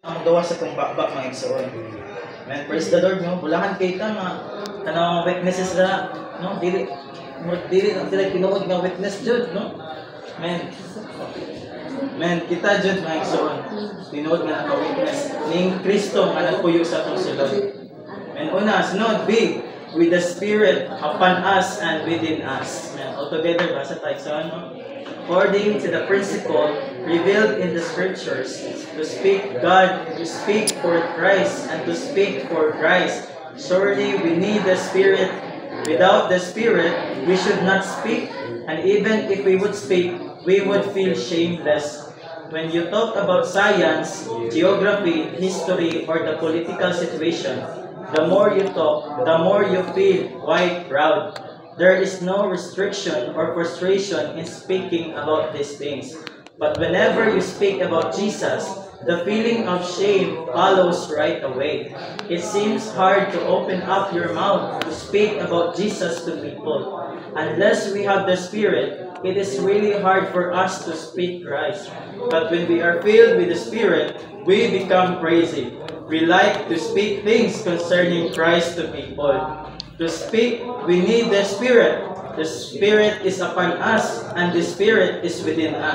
Ang gawa sa itong bakbak mga igsoon. Amen. Praise the Lord, no? Bulahan kay ka nga kanang witnesses na, no? Dili ang sila tinuod nga witness jud, no? Amen. Amen. Kita jud mga igsoon. Tinuod nga naka-witness ning Kristo nga nagpuyo sa atong sulod. Amen. Una, sunod, B, with the Spirit upon us and within us. Amen. All together, basa tayo sa ano? According to the principle revealed in the scriptures, to speak God, to speak for Christ, and to speak for Christ. Surely we need the Spirit. Without the Spirit, we should not speak, and even if we would speak, we would feel shameless. When you talk about science, geography, history, or the political situation, the more you talk, the more you feel quite proud. There is no restriction or frustration in speaking about these things. But whenever you speak about Jesus, the feeling of shame follows right away. It seems hard to open up your mouth to speak about Jesus to people. Unless we have the Spirit, it is really hard for us to speak Christ. But when we are filled with the Spirit, we become crazy. We like to speak things concerning Christ to people. To speak, we need the Spirit. The Spirit is upon us, and the Spirit is within us.